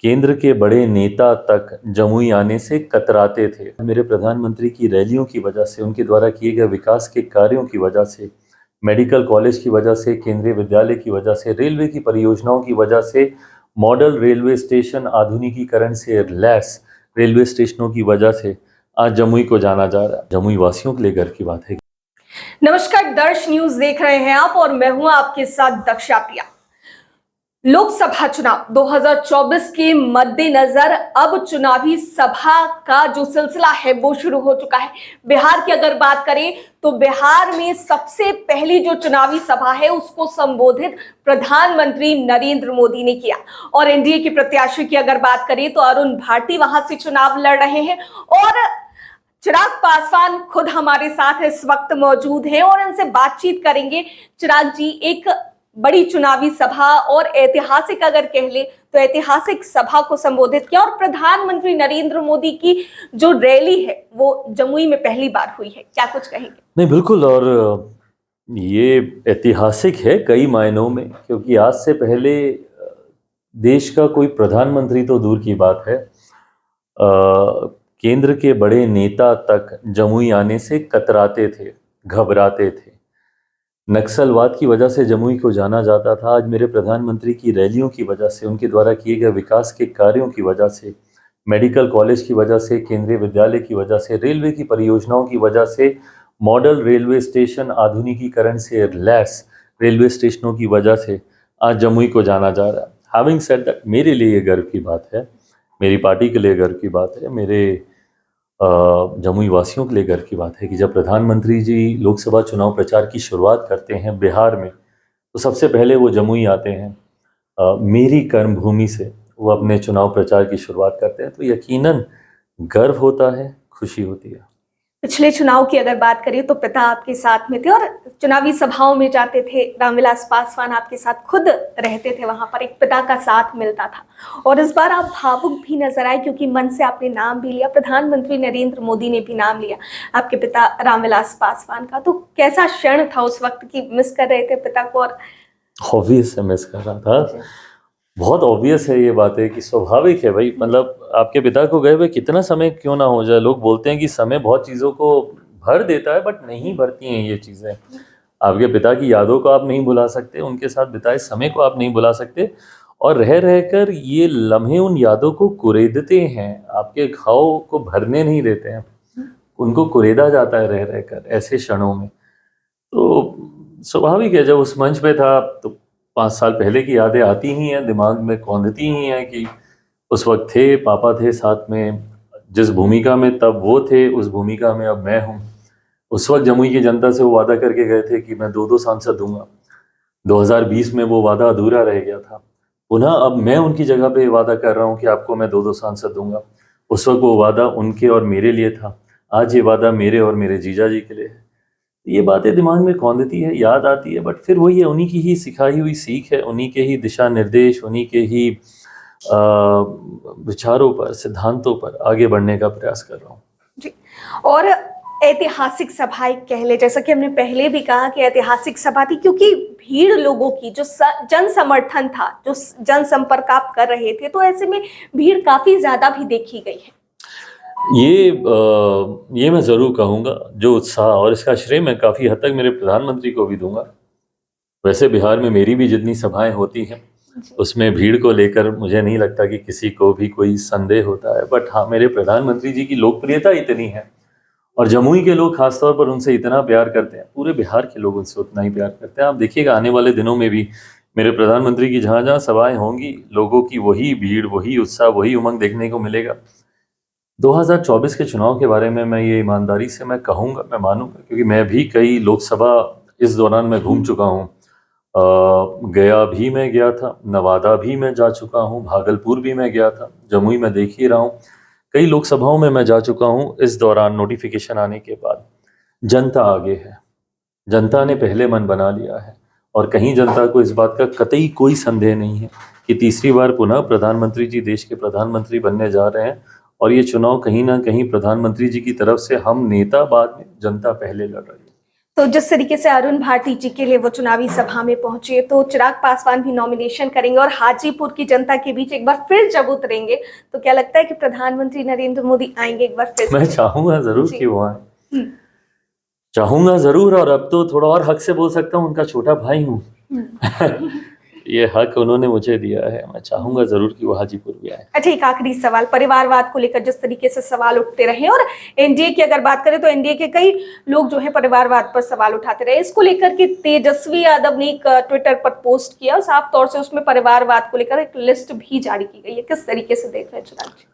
केंद्र के बड़े नेता तक जमुई आने से कतराते थे। मेरे प्रधानमंत्री की रैलियों की वजह से, उनके द्वारा किए गए विकास के कार्यों की वजह से, मेडिकल कॉलेज की वजह से, केंद्रीय विद्यालय की वजह से, रेलवे की परियोजनाओं की वजह से, मॉडल रेलवे स्टेशन आधुनिकीकरण से लैस रेलवे स्टेशनों की वजह से आज जमुई को जाना जा रहा है। जमुई वासियों के लिए गर्व की बात है। नमस्कार, दर्श न्यूज देख रहे हैं आप और मैं हूं आपके साथ दक्षा प्रिया। लोकसभा चुनाव 2024 के मद्देनजर अब चुनावी सभा का जो सिलसिला है वो शुरू हो चुका है। बिहार की अगर बात करें तो बिहार में सबसे पहली जो चुनावी सभा है उसको संबोधित प्रधानमंत्री नरेंद्र मोदी ने किया। और एनडीए के प्रत्याशी की अगर बात करें तो अरुण भारती वहां से चुनाव लड़ रहे हैं और चिराग पासवान खुद हमारे साथ इस वक्त मौजूद हैं और इनसे बातचीत करेंगे। चिराग जी, एक बड़ी चुनावी सभा और ऐतिहासिक अगर कह ले तो ऐतिहासिक सभा को संबोधित किया और प्रधानमंत्री नरेंद्र मोदी की जो रैली है वो जमुई में पहली बार हुई है, क्या कुछ कहेंगे? नहीं, बिल्कुल। और ये ऐतिहासिक है कई मायनों में, क्योंकि आज से पहले देश का कोई प्रधानमंत्री तो दूर की बात है, केंद्र के बड़े नेता तक जमुई आने से कतराते थे, घबराते थे। नक्सलवाद की वजह से जमुई को जाना जाता था। आज मेरे प्रधानमंत्री की रैलियों की वजह से, उनके द्वारा किए गए विकास के कार्यों की वजह से, मेडिकल कॉलेज की वजह से, केंद्रीय विद्यालय की वजह से, रेलवे की परियोजनाओं की वजह से, मॉडल रेलवे स्टेशन आधुनिकीकरण से लैस रेलवे स्टेशनों की वजह से आज जमुई को जाना जा रहा है। हैविंग सेड दैट, मेरे लिए ये गर्व की बात है, मेरी पार्टी के लिए गर्व की बात है, मेरे जमुई वासियों के लिए गर्व की बात है कि जब प्रधानमंत्री जी लोकसभा चुनाव प्रचार की शुरुआत करते हैं बिहार में, तो सबसे पहले वो जमुई आते हैं। मेरी कर्मभूमि से वो अपने चुनाव प्रचार की शुरुआत करते हैं, तो यकीनन गर्व होता है, खुशी होती है। पिछले चुनाव की अगर बात करें तो पिता आपके साथ में थे और चुनावी सभाओं में जाते थे। रामविलास पासवान आपके साथ खुद रहते थे, वहां पर एक पिता का साथ मिलता था। और इस बार आप भावुक भी नजर आए क्योंकि मन से आपने नाम भी लिया, प्रधानमंत्री नरेंद्र मोदी ने भी नाम लिया आपके पिता रामविलास पासवान का। तो कैसा क्षण था उस वक्त की मिस कर रहे थे पिता को? और ऑब्वियस है, मिस कर रहा था। बहुत ऑब्वियस है ये बात है कि स्वाभाविक है भाई। मतलब आपके पिता को गए हुए कितना समय क्यों ना हो जाए। लोग बोलते हैं कि समय बहुत चीज़ों को भर देता है, बट नहीं भरती हैं ये चीज़ें। आपके पिता की यादों को आप नहीं भुला सकते, उनके साथ बिताए समय को आप नहीं भुला सकते, और रह रहकर ये लम्हे उन यादों को कुरेदते हैं, आपके घाव को भरने नहीं देते हैं, उनको कुरेदा जाता है रह रहकर ऐसे क्षणों में। तो स्वाभाविक है, जब उस मंच पे था तो 5 साल पहले की यादें आती ही हैं, दिमाग में कौंधती ही हैं कि उस वक्त थे, पापा थे साथ में, जिस भूमिका में तब वो थे उस भूमिका में अब मैं हूँ। उस वक्त जमुई की जनता से वो वादा करके गए थे कि मैं 2-2 सांसद दूंगा। 2020 में वो वादा अधूरा रह गया था। पुनः अब मैं उनकी जगह पे वादा कर रहा हूँ कि आपको मैं 2-2 सांसद दूंगा। उस वक्त वो वादा उनके और मेरे लिए था, आज ये वादा मेरे और मेरे जीजा जी के लिए है। ये बातें दिमाग में कौंधती है, याद आती है, बट फिर वही है, उन्हीं की ही सिखाई हुई सीख है, उन्हीं के ही दिशा निर्देश, उन्हीं के ही विचारों पर, सिद्धांतों पर आगे बढ़ने का प्रयास कर रहा हूँ जी। और ऐतिहासिक सभा कह ले, जैसा कि हमने पहले भी कहा कि ऐतिहासिक सभा थी क्योंकि भीड़ लोगों की जो जन समर्थन था, जो जन संपर्क आप कर रहे थे, तो ऐसे में भीड़ काफी ज्यादा भी देखी गई है। ये मैं ज़रूर कहूँगा, जो उत्साह, और इसका श्रेय मैं काफ़ी हद तक मेरे प्रधानमंत्री को भी दूंगा। वैसे बिहार में मेरी भी जितनी सभाएं होती हैं उसमें भीड़ को लेकर मुझे नहीं लगता कि किसी को भी कोई संदेह होता है, बट हाँ, मेरे प्रधानमंत्री जी की लोकप्रियता इतनी है और जमुई के लोग खासतौर पर उनसे इतना प्यार करते हैं, पूरे बिहार के लोग उनसे उतना ही प्यार करते हैं। आप देखिएगा आने वाले दिनों में भी मेरे प्रधानमंत्री की जहाँ जहाँ सभाएं होंगी, लोगों की वही भीड़, वही उत्साह, वही उमंग देखने को मिलेगा। 2024 के चुनाव के बारे में मैं ये ईमानदारी से मैं कहूँगा, मैं मानूंगा, क्योंकि मैं भी कई लोकसभा इस दौरान मैं घूम चुका हूँ। गया भी मैं गया था, नवादा भी मैं जा चुका हूँ, भागलपुर भी मैं गया था, जमुई में देख ही रहा हूँ, कई लोकसभाओं में मैं जा चुका हूँ। इस दौरान नोटिफिकेशन आने के बाद जनता आगे है, जनता ने पहले मन बना लिया है, और कहीं जनता को इस बात का कतई कोई संदेह नहीं है कि तीसरी बार पुनः प्रधानमंत्री जी देश के प्रधानमंत्री बनने जा रहे हैं, और ये चुनाव कहीं ना कहीं प्रधानमंत्री जी की तरफ से हम नेता बाद में, जनता पहले लड़ रही है। तो जिस तरीके से अरुण भारती जी के लिए वो चुनावी सभा में पहुंचे, तो चिराग पासवान भी नॉमिनेशन करेंगे और हाजीपुर की जनता के बीच एक बार फिर जब उतरेंगे, तो क्या लगता है कि प्रधानमंत्री नरेंद्र मोदी आएंगे एक बार फिर? मैं चाहूंगा जरूर कि वो आए, हम्म, चाहूंगा जरूर। और अब तो थोड़ा और हक से बोल सकता हूँ, उनका छोटा भाई हूँ। ये हक उन्होंने मुझे दिया है, मैं चाहूंगा जरूर कि वो हाजीपुर भी आए। अच्छा, एक आखिरी सवाल, परिवारवाद को लेकर जिस तरीके से सवाल उठते रहे, और एनडीए की अगर बात करें तो एनडीए के कई लोग जो है परिवारवाद पर सवाल उठाते रहे, इसको लेकर के तेजस्वी यादव ने एक ट्विटर पर पोस्ट किया और साफ तौर से उसमें परिवारवाद को लेकर एक लिस्ट भी जारी की गई है। किस तरीके से देख रहे हैं चिराग जी?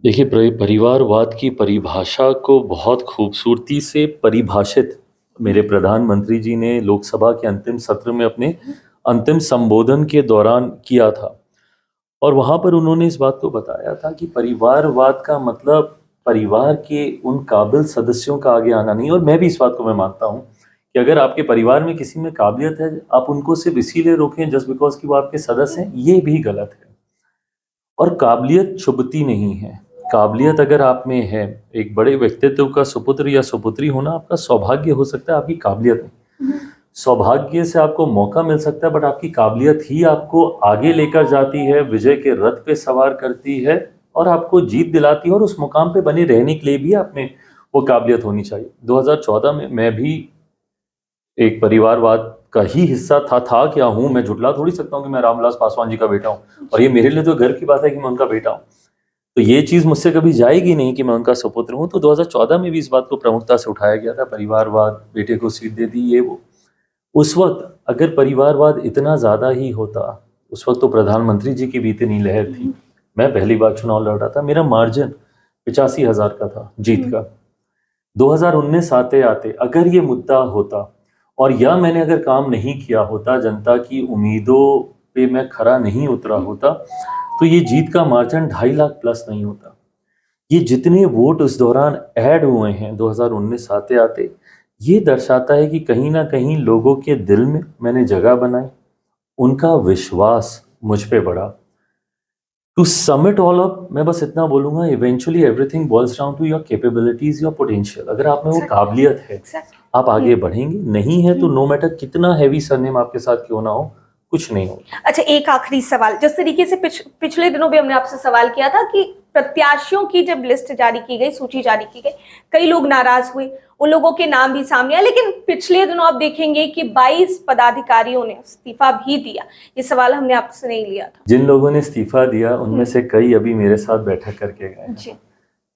देखिए, परिवारवाद की परिभाषा को बहुत खूबसूरती से परिभाषित मेरे प्रधानमंत्री जी ने लोकसभा के अंतिम सत्र में अपने अंतिम संबोधन के दौरान किया था। और वहाँ पर उन्होंने इस बात को बताया था कि परिवारवाद का मतलब परिवार के उन काबिल सदस्यों का आगे आना नहीं। और मैं भी इस बात को मैं मानता हूँ कि अगर आपके परिवार में किसी में काबिलियत है, आप उनको सिर्फ इसीलिए रोकें जस्ट बिकॉज कि वो आपके सदस्य हैं, ये भी गलत है। और काबिलियत छुपती नहीं है। काबिलियत अगर आप में है, एक बड़े व्यक्तित्व का सुपुत्र या सुपुत्री होना आपका सौभाग्य हो सकता है, आपकी काबिलियत नहीं। सौभाग्य से आपको मौका मिल सकता है, बट आपकी काबिलियत ही आपको आगे लेकर जाती है, विजय के रथ पे सवार करती है और आपको जीत दिलाती है। और उस मुकाम पे बने रहने के लिए भी आप में वो काबिलियत होनी चाहिए। 2014 में मैं भी एक परिवारवाद का ही हिस्सा था क्या हूँ, मैं झुटला थोड़ी सकता हूँ कि मैं रामविलास पासवान जी का बेटा हूँ। और ये मेरे लिए तो गर्व की बात है कि मैं उनका बेटा हूँ। तो ये चीज़ मुझसे कभी जाएगी नहीं कि मैं उनका सुपुत्र हूँ। तो 2014 में भी इस बात को प्रमुखता से उठाया गया था, परिवारवाद, बेटे को सीट दे दी, ये वो। उस वक्त अगर परिवारवाद इतना ज़्यादा ही होता, उस वक्त तो प्रधानमंत्री जी की भी इतनी लहर थी। मैं पहली बार चुनाव लड़ रहा था, मेरा मार्जिन 85,000 का था जीत का। 2019 आते आते अगर ये मुद्दा होता और या मैंने अगर काम नहीं किया होता, जनता की उम्मीदों पे मैं खरा नहीं उतरा होता, तो ये जीत का मार्जिन 2.5 लाख प्लस नहीं होता। ये जितने वोट उस दौरान ऐड हुए हैं 2019 आते आते, ये दर्शाता है कि कहीं ना कहीं लोगों के दिल में मैंने जगह बनाई, उनका विश्वास मुझ पे बढ़ा। To sum it all up, मैं बस इतना बोलूंगा, eventually everything boils down to your capabilities, your potential. अगर आप में वो काबिलियत है, आप आगे बढ़ेंगे। नहीं है तो नो मैटर कितना हैवी सरनेम आपके साथ क्यों ना हो, कुछ नहीं होगा। अच्छा, एक आखिरी सवाल, जिस तरीके से पिछले दिनों भी हमने आपसे सवाल किया था कि प्रत्याशियों की जब लिस्ट जारी की गई, सूची जारी की गई, कई लोग नाराज हुए, उन लोगों के नाम भी सामने आए, लेकिन पिछले दिनों आप देखेंगे कि 22 पदाधिकारियों ने इस्तीफा भी दिया। ये सवाल हमने आपसे नहीं लिया था। जिन लोगों ने इस्तीफा दिया उनमें से कई अभी मेरे साथ बैठक करके गए जी।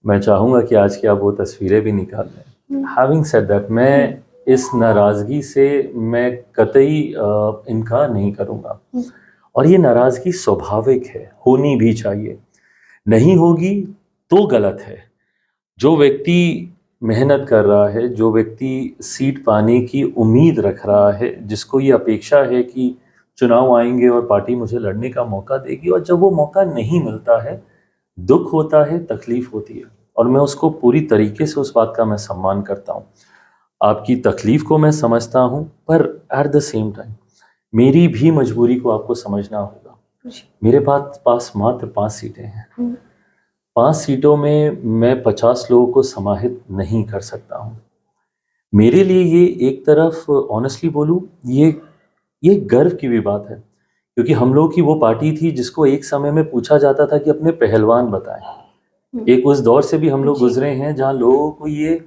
मैं चाहूंगा कि आज की आप वो तस्वीरें भी निकाल लें। हैविंग सेड दैट, मैं इस नाराजगी से मैं कतई इनकार नहीं करूंगा। और ये नाराजगी स्वाभाविक है, होनी भी चाहिए। नहीं होगी तो गलत है। जो व्यक्ति मेहनत कर रहा है, जो व्यक्ति सीट पाने की उम्मीद रख रहा है, जिसको ये अपेक्षा है कि चुनाव आएंगे और पार्टी मुझे लड़ने का मौका देगी, और जब वो मौका नहीं मिलता है, दुख होता है, तकलीफ होती है। और मैं उसको पूरी तरीके से उस बात का मैं सम्मान करता हूँ। आपकी तकलीफ को मैं समझता हूँ, पर एट द सेम टाइम मेरी भी मजबूरी को आपको समझना होगा। मेरे पास मात्र 5 सीटें हैं। 5 सीटों में मैं 50 लोगों को समाहित नहीं कर सकता हूँ। मेरे लिए ये एक तरफ ऑनेस्टली बोलूँ, ये गर्व की भी बात है, क्योंकि हम लोग की वो पार्टी थी जिसको एक समय में पूछा जाता था कि अपने पहलवान बताएं। एक उस दौर से भी हम लोग गुजरे हैं जहाँ लोगों को ये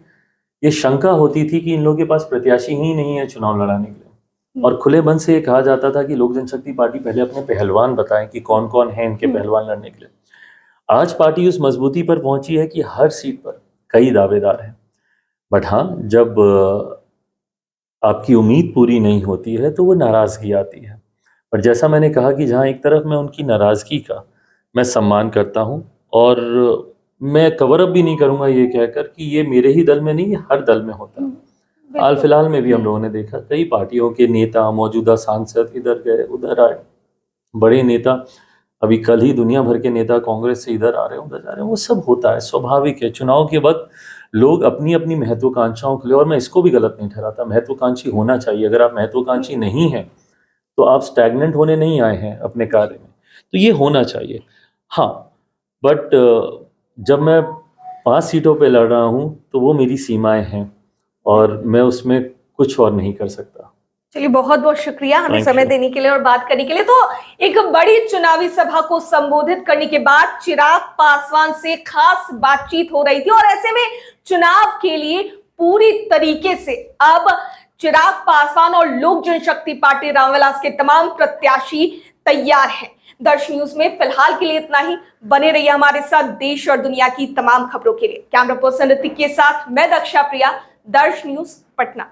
शंका होती थी कि इन लोगों के पास प्रत्याशी ही नहीं है चुनाव लड़ाने के लिए, और खुले मन से ये कहा जाता था कि लोक जनशक्ति पार्टी पहले अपने पहलवान बताएं कि कौन कौन है इनके पहलवान लड़ने के लिए। आज पार्टी उस मजबूती पर पहुंची है कि हर सीट पर कई दावेदार हैं। बट हाँ, जब आपकी उम्मीद पूरी नहीं होती है तो वो नाराजगी आती है। पर जैसा मैंने कहा कि जहाँ एक तरफ मैं उनकी नाराजगी का मैं सम्मान करता हूँ, और मैं कवर अप भी नहीं करूँगा ये कहकर कि ये मेरे ही दल में नहीं, ये हर दल में होता है। हाल फिलहाल में भी हम लोगों ने देखा कई पार्टियों के नेता, मौजूदा सांसद इधर गए उधर आए, बड़े नेता, अभी कल ही दुनिया भर के नेता कांग्रेस से इधर आ रहे हैं उधर जा रहे हैं। वो सब होता है, स्वाभाविक है। चुनाव के वक्त लोग अपनी अपनी महत्वाकांक्षाओं के लिए, और मैं इसको भी गलत नहीं ठहराता, महत्वाकांक्षी होना चाहिए। अगर आप महत्वाकांक्षी नहीं हैं तो आप स्टैग्नेंट होने नहीं आए हैं अपने कार्य में, तो ये होना चाहिए। हाँ, बट जब मैं 5 सीटों पे लड़ रहा हूँ तो वो मेरी सीमाएं हैं, और मैं उसमें कुछ और नहीं कर सकता। चलिए, बहुत बहुत शुक्रिया हमें Thank समय you. देने के लिए और बात करने के लिए। तो एक बड़ी चुनावी सभा को संबोधित करने के बाद चिराग पासवान से खास बातचीत हो रही थी और ऐसे में चुनाव के लिए पूरी तरीके से अब चिराग पासवान और लोक जनशक्ति पार्टी रामविलास के तमाम प्रत्याशी तैयार हैं। दर्श न्यूज में फिलहाल के लिए इतना ही। बने रहिए हमारे साथ देश और दुनिया की तमाम खबरों के लिए। कैमरा पर्सन ऋतिक के साथ मैं दक्षा प्रिया, दर्श न्यूज पटना।